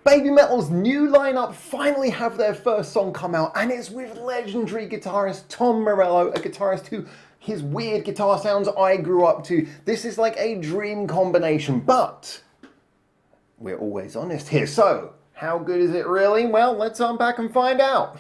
BABYMETAL's new lineup finally have their first song come out, and it's with legendary guitarist Tom Morello, a guitarist who his weird guitar sounds I grew up to. This is like a dream combination, but we're always honest here. So, how good is it really? Well, let's unpack and find out.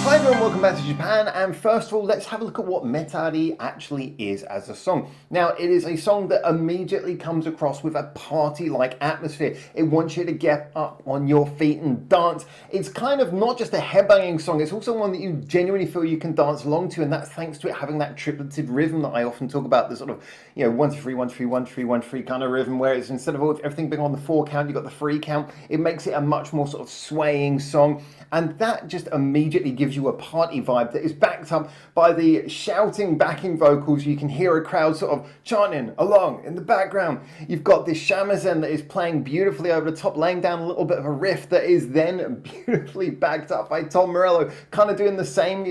Hi everyone, welcome back to Japan, and first of all, let's have a look at what Metari actually is as a song. Now, it is a song that immediately comes across with a party-like atmosphere. It wants you to get up on your feet and dance. It's kind of not just a headbanging song, it's also one that you genuinely feel you can dance along to, and that's thanks to it having that tripleted rhythm that I often talk about, the sort of, 1 2 3 1 3 1 3 1 3 kind of rhythm, where it's instead of everything being on the 4 count, you've got the 3 count. It makes it a much more sort of swaying song, and that just immediately gives you a party vibe that is backed up by the shouting backing vocals. You can hear a crowd sort of chanting along in the background. You've got this shamisen that is playing beautifully over the top, laying down a little bit of a riff that is then beautifully backed up by Tom Morello, kind of doing the same,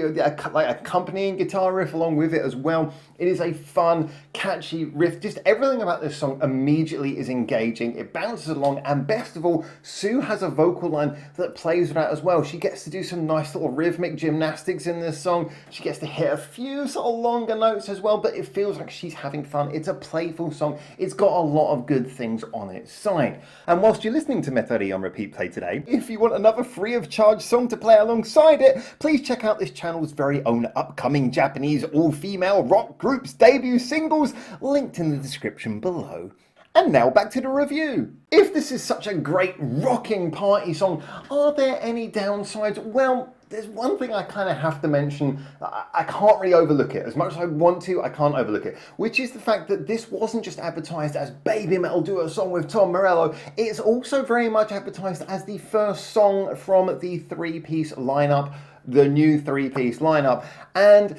like accompanying guitar riff along with it as well. It is a fun, catchy riff. Just everything about this song immediately is engaging. It bounces along, and best of all, Sue has a vocal line that plays with that as well. She gets to do some nice little rhythmic gymnastics in this song. She gets to hit a few sort of longer notes as well, but it feels like she's having fun. It's a playful song. It's got a lot of good things on its side. And whilst you're listening to Metari on repeat play today, if you want another free of charge song to play alongside it, please check out this channel's very own upcoming Japanese all-female rock group's debut singles, linked in the description below. And now back to the review. If this is such a great rocking party song, are there any downsides? Well, there's one thing I kind of have to mention. I can't really overlook it. As much as I want to, I can't overlook it. Which is the fact that this wasn't just advertised as BABYMETAL do a song with Tom Morello. It's also very much advertised as the first song from the 3-piece lineup, the new 3-piece lineup. And,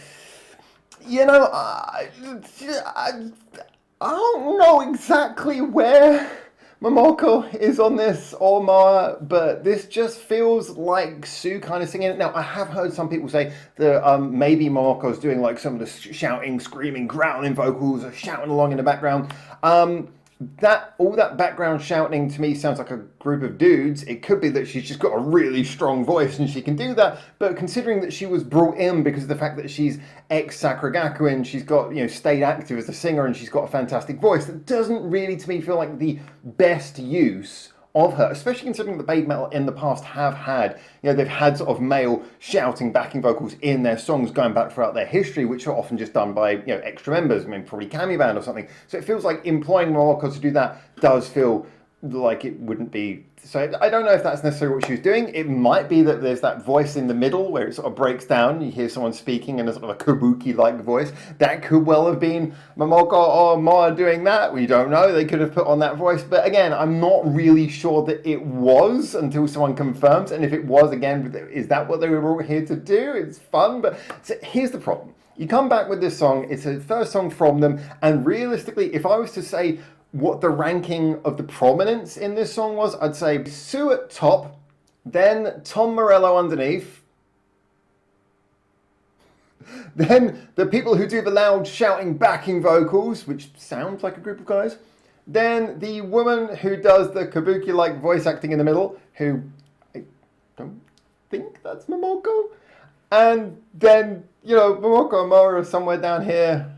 I don't know exactly where Momoko is on this or Mara, but this just feels like Sue kind of singing it. Now, I have heard some people say that maybe Momoko's doing like some of the shouting, screaming, growling vocals, or shouting along in the background. All that background shouting to me sounds like a group of dudes. It could be that she's just got a really strong voice and she can do that, but considering that she was brought in because of the fact that she's ex-Sakuragakuin, she's got, stayed active as a singer and she's got a fantastic voice, that doesn't really to me feel like the best use of her, especially considering that BABYMETAL in the past have had, they've had sort of male shouting backing vocals in their songs going back throughout their history, which are often just done by, extra members, probably Cammy Band or something. So it feels like employing Morocco to do that does feel like it wouldn't be. So I don't know if that's necessarily what she was doing. It might be that there's that voice in the middle where it sort of breaks down. You hear someone speaking in a sort of a kabuki-like voice. That could well have been Momoko or Moa doing that. We don't know. They could have put on that voice. But again, I'm not really sure that it was until someone confirms. And if it was, again, is that what they were brought here to do? It's fun. But so here's the problem. You come back with this song. It's a first song from them. And realistically, if I was to say what the ranking of the prominence in this song was, I'd say Sue at top, then Tom Morello underneath, then the people who do the loud shouting backing vocals, which sounds like a group of guys, then the woman who does the kabuki-like voice acting in the middle, who I don't think that's Momoko, and then, Momoko and Mara are somewhere down here.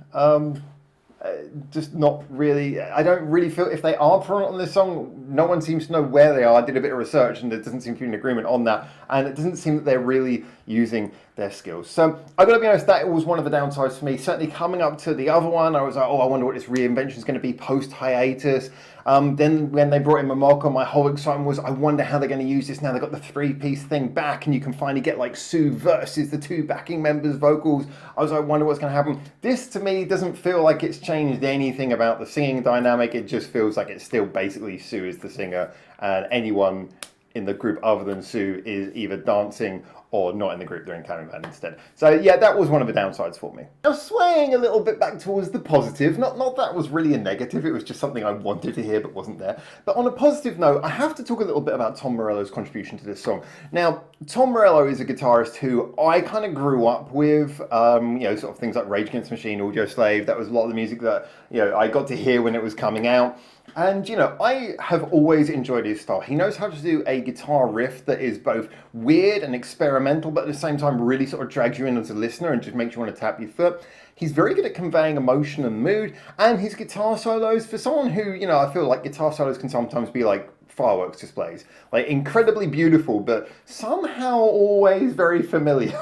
Just not really. I don't really feel if they are prominent on this song. No one seems to know where they are. I did a bit of research and there doesn't seem to be an agreement on that, and it doesn't seem that they're really using their skills. So I've got to be honest, that was one of the downsides for me. Certainly coming up to the other one, I was like, oh, I wonder what this reinvention is going to be post hiatus. Then when they brought in Momoko, my whole excitement was, I wonder how they're going to use this now. They've got the 3-piece thing back and you can finally get like Sue versus the 2 backing members' vocals. I was like, I wonder what's going to happen. This to me doesn't feel like it's changed anything about the singing dynamic. It just feels like it's still basically Sue is the singer and anyone in the group other than Sue is either dancing or not in the group, they're in Cammy Band instead. So yeah, that was one of the downsides for me. Now swaying a little bit back towards the positive, not that was really a negative, it was just something I wanted to hear but wasn't there. But on a positive note, I have to talk a little bit about Tom Morello's contribution to this song. Now, Tom Morello is a guitarist who I kind of grew up with, sort of things like Rage Against the Machine, Audioslave. That was a lot of the music that, I got to hear when it was coming out. And, you know, I have always enjoyed his style. He knows how to do a guitar riff that is both weird and experimental, but at the same time really sort of drags you in as a listener and just makes you want to tap your foot. He's very good at conveying emotion and mood, and his guitar solos, for someone who, you know, I feel like guitar solos can sometimes be like fireworks displays. Like, incredibly beautiful, but somehow always very familiar.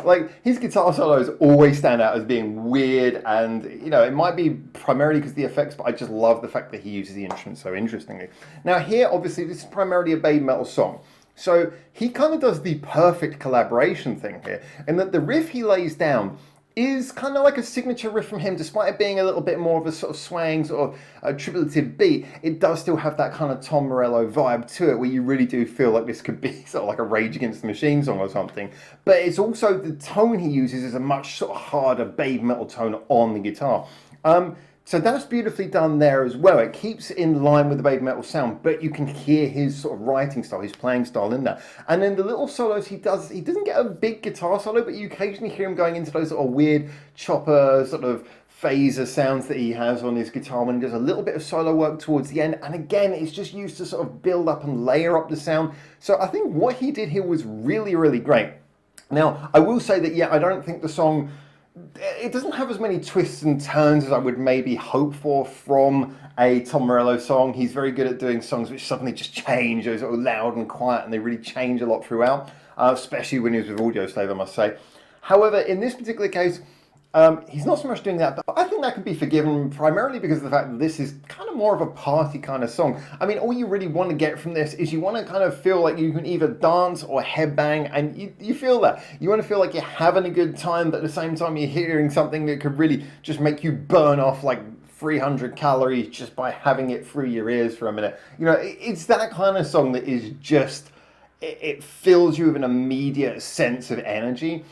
Like, his guitar solos always stand out as being weird, and, you know, it might be primarily because of the effects, but I just love the fact that he uses the instruments so interestingly. Now here, obviously, this is primarily a baby metal song. So he kind of does the perfect collaboration thing here, in that the riff he lays down is kind of like a signature riff from him, despite it being a little bit more of a sort of swaying, sort of a tripleted beat. It does still have that kind of Tom Morello vibe to it, where you really do feel like this could be sort of like a Rage Against the Machine song or something. But it's also the tone he uses is a much sort of harder baby metal tone on the guitar. So that's beautifully done there as well. It keeps in line with the baby metal sound, but you can hear his sort of writing style, his playing style in there. And then the little solos he doesn't get a big guitar solo, but you occasionally hear him going into those sort of weird chopper sort of phaser sounds that he has on his guitar when he does a little bit of solo work towards the end. And again, it's just used to sort of build up and layer up the sound. So I think what he did here was really, really great. Now, I will say that, yeah, I don't think the song, it doesn't have as many twists and turns as I would maybe hope for from a Tom Morello song. He's very good at doing songs which suddenly just change, they're sort of loud and quiet, and they really change a lot throughout, especially when he was with Audioslave, I must say. However, in this particular case, he's not so much doing that, but I think that can be forgiven primarily because of the fact that this is kind of more of a party kind of song. I mean, all you really want to get from this is you want to kind of feel like you can either dance or headbang, and you feel that. You want to feel like you're having a good time, but at the same time you're hearing something that could really just make you burn off like 300 calories just by having it through your ears for a minute. You know, it's that kind of song that is just, it fills you with an immediate sense of energy.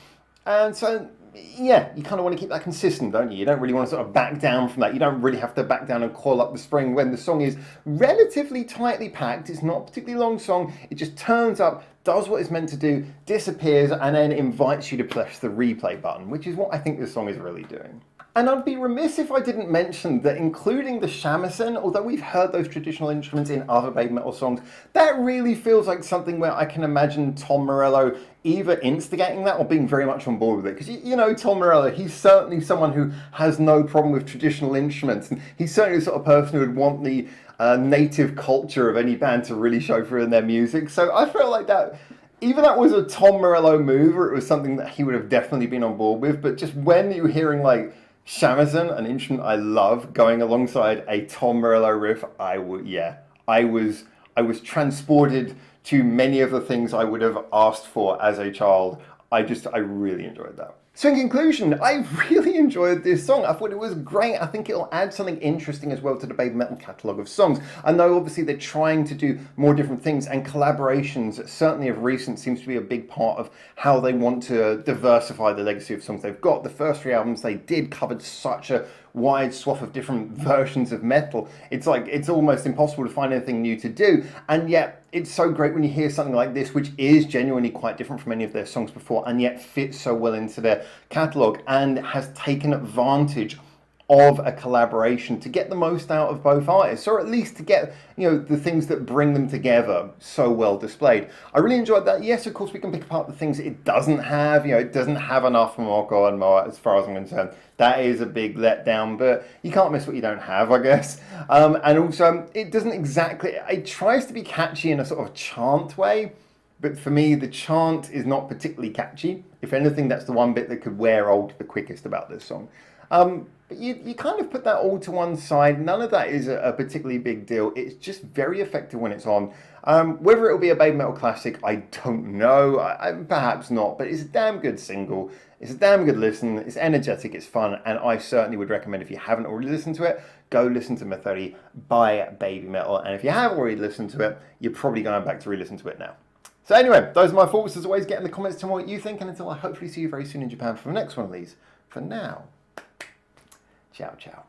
And so, yeah, you kind of want to keep that consistent, don't you? You don't really want to sort of back down from that. You don't really have to back down and coil up the spring when the song is relatively tightly packed. It's not a particularly long song. It just turns up, does what it's meant to do, disappears, and then invites you to press the replay button, which is what I think this song is really doing. And I'd be remiss if I didn't mention that including the shamisen, although we've heard those traditional instruments in other baby metal songs, that really feels like something where I can imagine Tom Morello either instigating that or being very much on board with it. Because, you know, Tom Morello, he's certainly someone who has no problem with traditional instruments. And he's certainly the sort of person who would want the native culture of any band to really show through in their music. So I felt like that, either that was a Tom Morello move or it was something that he would have definitely been on board with. But just when you're hearing like shamisen, an instrument I love, going alongside a Tom Morello riff, I was transported to many of the things I would have asked for as a child. I really enjoyed that. So in conclusion, I really enjoyed this song. I thought it was great. I think it'll add something interesting as well to the baby metal catalogue of songs. I know obviously they're trying to do more different things, and collaborations, certainly of recent, seems to be a big part of how they want to diversify the legacy of songs they've got. The first 3 albums they did covered such a wide swath of different versions of metal. It's like, it's almost impossible to find anything new to do, and yet it's so great when you hear something like this, which is genuinely quite different from any of their songs before, and yet fits so well into their catalogue and has taken advantage of a collaboration to get the most out of both artists, or at least to get, you know, the things that bring them together so well displayed. I really enjoyed that. Yes, of course, we can pick apart the things it doesn't have. You know, it doesn't have enough Morocco and Moat, as far as I'm concerned. That is a big letdown, but you can't miss what you don't have, I guess. And also, it doesn't exactly, it tries to be catchy in a sort of chant way, but for me, the chant is not particularly catchy. If anything, that's the one bit that could wear old the quickest about this song. But you kind of put that all to one side. None of that is a particularly big deal. It's just very effective when it's on. Whether it'll be a baby metal classic, I don't know. Perhaps not, but it's a damn good single. It's a damn good listen. It's energetic, it's fun, and I certainly would recommend, if you haven't already listened to it, go listen to Metari by Baby Metal. And if you have already listened to it, you're probably going back to re-listen to it now. So anyway, those are my thoughts. As always, get in the comments to me what you think, and until I hopefully see you very soon in Japan for the next one of these. For now, ciao, ciao.